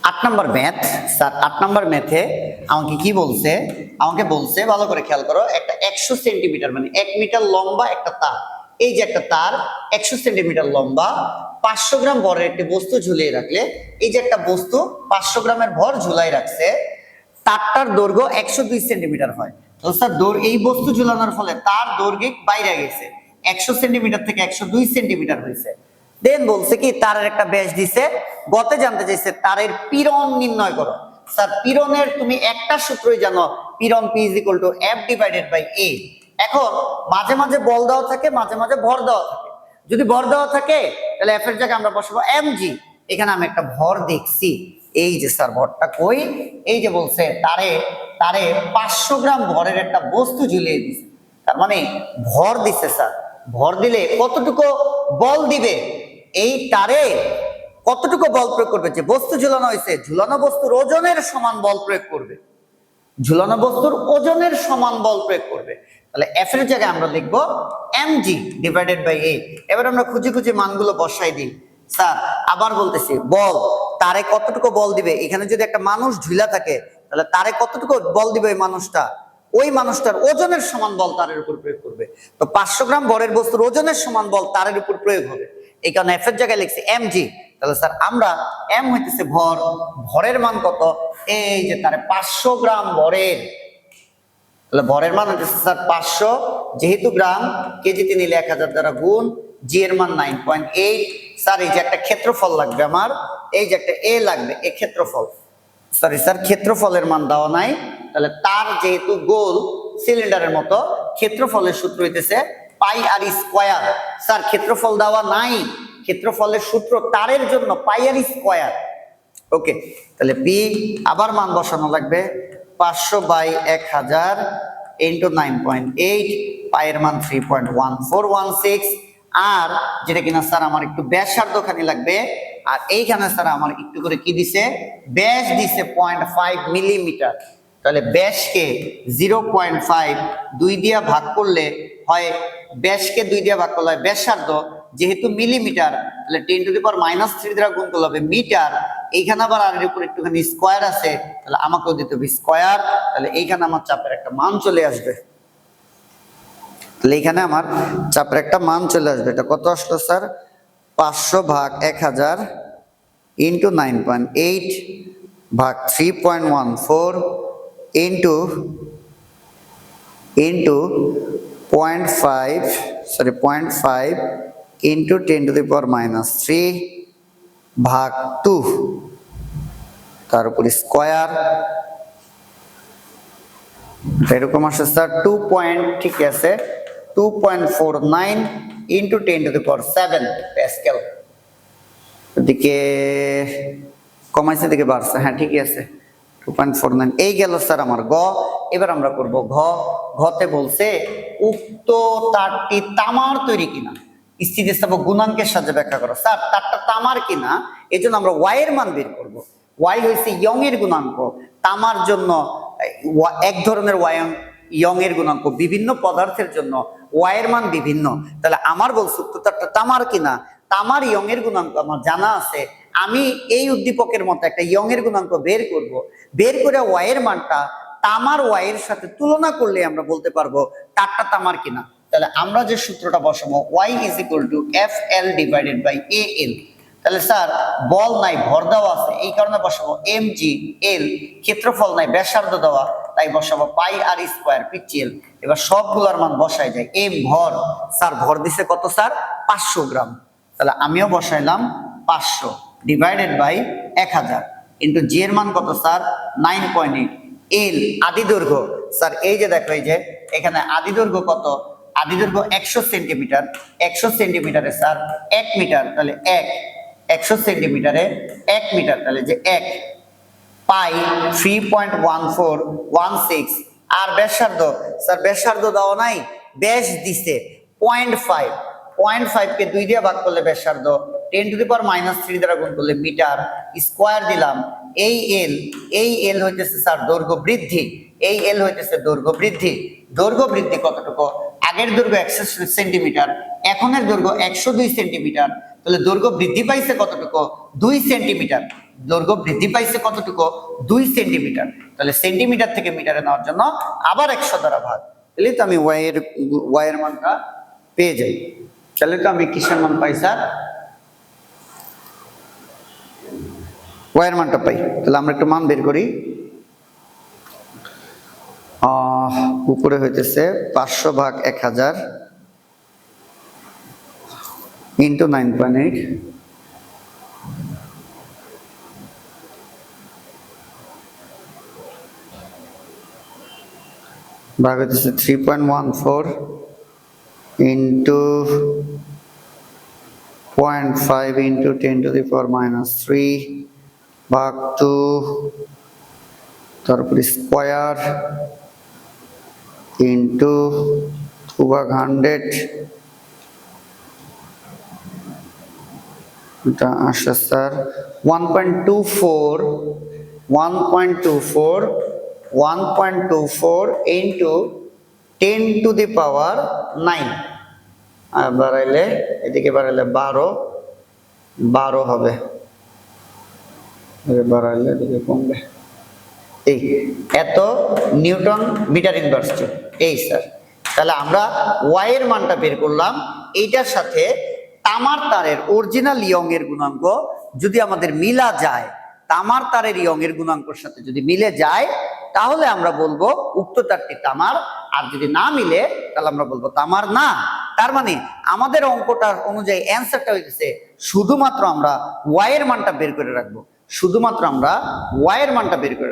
8 নম্বর math sir 8 নম্বর ম্যাথে আমাকে কি বলছে, আমাকে বলছে ভালো করে খেয়াল করো, একটা 100 সেন্টিমিটার মানে 1 মিটার লম্বা একটা তার, এই যে একটা তার 100 সেন্টিমিটার লম্বা, 500 গ্রাম ভরের একটি বস্তু ঝুলিয়ে রাখলে, এই যে একটা বস্তু 500 গ্রামের ভর ঝুলাই রাখছে, তারটার দৈর্ঘ্য 102 সেন্টিমিটার হয়। তো স্যার এই বস্তু ঝুলানোর ফলে তার দৈর্ঘ্য বাইরে গেছে, 100 সেন্টিমিটার থেকে 102 সেন্টিমিটার হয়েছে। দেন বলছে কি তারের একটা ব্যাস দিছে, গতে জানতে চাইছে তারের পীড়ন নির্ণয় করো। স্যার পীড়নের তুমি একটা সূত্রই জানো, পীড়ন P = F / A। এখন মাঝে মাঝে বল দেওয়া থাকে, মাঝে মাঝে ভর দেওয়া থাকে। যদি ভর দেওয়া থাকে তাহলে F এর জায়গায় আমরা বসাবো mg। এখানে আমি একটা ভর দেখছি, এই যে স্যার ভরটা কই, এই যে বলছে তারে তারে 500 গ্রাম ভরের একটা বস্তু ঝুলিয়ে দিছে, তার মানে ভর দিছে। স্যার ভর দিলে কতটুকু বল দিবে, এই তারে কতটুকু বল প্রয়োগ করবে, যে বস্তু ঝুলানো হয়েছে ঝুলানো বস্তুর ওজনের সমান বল প্রয়োগ করবে, ঝুলানো বস্তুর ওজনের সমান বল প্রয়োগ করবে। তাহলে F এর জায়গায় আমরা লিখবো mg / A। এবার আমরা খুঁজে খুঁজে মানগুলো বসাই দিই। স্যার আবার বলতেছি, বল তারে কতটুকু বল দিবে, এখানে যদি একটা মানুষ ঝুলা থাকে তাহলে তারে কতটুকু বল দিবে ওই মানুষটা, ওই মানুষটার ওজনের সমান বল তারের উপর প্রয়োগ করবে। তো 500 গ্রাম ভরের বস্তুর ওজনের সমান বল তারের উপর প্রয়োগ হবে, এই কারণে F এর জায়গায় লিখছি mg। তাহলে স্যার আমরা m হইতেছে ভর, ভরের মান কত, এই যে তারে 500 গ্রাম ভরের, তাহলে ভরের মান হচ্ছে স্যার 500, যেহেতু গ্রাম কেজিতে নিলে 1000 দ্বারা গুণ, জি এর মান 9.8। স্যার এই যে একটা ক্ষেত্রফল লাগবে আমার, এই যে একটা এ লাগবে, এ ক্ষেত্রফল। সরি স্যার ক্ষেত্রফলের মান দেওয়া নাই, তাহলে তার যেহেতু গোল সিলিন্ডারের মতো, ক্ষেত্রফলের সূত্র হইতেছে πr²। স্যার ক্ষেত্রফল দেওয়া নাই, ক্ষেত্রফলের সূত্র তারের জন্য πr²। ওকে, তাহলে পি আবার মান বসানো লাগবে, 500/1000 × 9.8, পায়ের মান 3.1416। আর যেটা কিনা স্যার আমার একটু ব্যাসার্ধখানি লাগবে, আর এইখানে স্যার আমার একটু করে কি দিছে, ব্যাস দিছে 0.5 মিলিমিটার। তাহলে ব্যাসকে 0.5 2 দিয়া ভাগ করলে হয়, ব্যাসকে 2 দিয়া ভাগ করলে হয় ব্যাসার্ধ, যেহেতু মিলিমিটার তাহলে 10⁻³ দ্বারা গুণ করলে হবে মিটার। এইখানে আবার আর এর উপর একটুখানি স্কয়ার আছে, তাহলে আমাকেও দিতে হবে স্কয়ার। তাহলে এইখানে আমার চাপের একটা মান চলে আসবে, তাহলে এখানে আমার চাপের একটা মান চলে আসবে। এটা কত আসলো স্যার, 500/1000 × 9.8 ভাগ 3.14 ইন্টু 0.5 ইন্টু 10⁻³ ভাগ 2, তার উপর স্কয়ার। এরকম আসছে স্যার 2 পয়েন্ট, ঠিক আছে, 2.49 ইন্টু 10⁻7 প্যাসকেল। এদিকে কমাইছে, দিকে বাড়ছে, হ্যাঁ ঠিকই আছে, 2.49। এই গেল স্যার আমার গ। এবার আমরা করব ঘ। ঘতে বলছে উক্ত তারটি তামার তৈরি কিনা, স্থিতিস্থাপক গুণাঙ্কের সাহায্যে ব্যাখ্যা করো। স্যার তারটা তামার কিনা, এই জন্য আমরা ওয়াই এর মান বের করব। ওয়াই হয়েছে ইয়ং এর গুণাঙ্ক, তামার জন্য এক ধরনের ইয়ং এর গুণাঙ্ক, বিভিন্ন পদার্থের জন্য ওয়াই এর মান বিভিন্ন। তাহলে আমার বলছে উক্ত তারটা তামার কিনা, তামার ইয়ং এর গুণাঙ্ক আমার জানা আছে, আমি এই উদ্দীপকের মতো একটা ইয়ং এর গুণাঙ্ক বের করব, বের করে ওয়াই এর মানটা তামার ওয়াই এর সাথে তুলনা করলে আমরা বলতে পারবো তারটা তামার কিনা। তাহলে আমরা যে সূত্রটা বসাবো y = FL / AL। তাহলে স্যার বল নাই, ভর দেওয়া আছে, এই কারণে বসাবো mg। l ক্ষেত্রফল নাই, ব্যাসার্ধ দেওয়া, তাই বসাবো πr² পিচিএল। এবার সবগুলোর মান বসাই যায়। m ভর, স্যার ভর দিছে কত স্যার, 500 গ্রাম, তাহলে আমিও বসাইলাম 500 / 1000 ইন্টু জি এর মান কত স্যার, 9.8। এল আদি দৈর্ঘ্য, স্যার এই যে দেখো, এই যে এখানে আদি দৈর্ঘ্য কত, আদি দৈর্ঘ্য 100 সেন্টিমিটার, 100 সেন্টিমিটারে স্যার 1 মিটার, তাহলে 100 সেন্টিমিটারে 1 মিটার, তাহলে যে 1 পাই 3.1416। আর ব্যাসার্ধ, স্যার ব্যাসার্ধ দেওয়া নাই, ব্যাস দিছে 0.5, 0.5 কে 2 দিয়ে ভাগ করলে ব্যাসার্ধ, 10⁻³ দ্বারা গুণ করলে মিটার, স্কয়ার দিলাম। এই এল হইতেছে স্যার দৈর্ঘ্য বৃদ্ধি, এই এল হইতেছে দৈর্ঘ্য বৃদ্ধি। দৈর্ঘ্য বৃদ্ধি কতটুকু, আগের দৈর্ঘ্য 100 সেন্টিমিটার, এখনের দৈর্ঘ্য 102 সেন্টিমিটার, তাহলে দৈর্ঘ্য বৃদ্ধি পাইছে কতটুকু, 2 সেন্টিমিটার। দৈর্ঘ্য বৃদ্ধি পাইছে কতটুকু 2 সেন্টিমিটার। তাহলে সেন্টিমিটার থেকে মিটারে নেওয়ার জন্য আবার 100 দ্বারা ভাগ, তাহলে তো আমি ওয়াই এর মানটা পেয়ে যাই। তাহলে তো আমি কিসের মান পাই স্যার? ওয়াই এর মানটা পাই। তাহলে আমরা একটু মান বের করি। উপরে হইতেছে 500 ভাগ 1000 ইন্টু 9.8, ভাগ হইতেছে 3.14 into 0.5 into 10 to the power minus 3 ভাগ 2, তারপরে স্কোয়ার ইন্টু 2 ভাগ 100, এটা আসে sir 1.24 into 10 to the power 9, আর বাড়াইলে এদিকে বাড়াইলে 12 হবে, বাড়াইলে এদিকে কমবে। এই এত নিউটন মিটার ইনভার্স। এই স্যার, তাহলে আমরা ওয়াই এর মানটা বের করলাম। এইটার সাথে তামার তারের অরিজিনাল ইয়ং এর গুণাঙ্ক যদি আমাদের মিলা যায়, তামার তারের ইয়ং এর গুণাঙ্কের সাথে যদি মিলে যায়, তাহলে আমরা বলবো উক্ত তারটি তামার। আর যদি না মিলে তাহলে আমরা বলবো তামার না। তার মানে আমাদের অঙ্কটার অনুযায়ী অ্যান্সারটা হইতেছে শুধুমাত্র আমরা ওয়াই এর মানটা বের করে রাখবো, শুধুমাত্র আমরা ওয়াই এর মানটা বের করে রাখবো।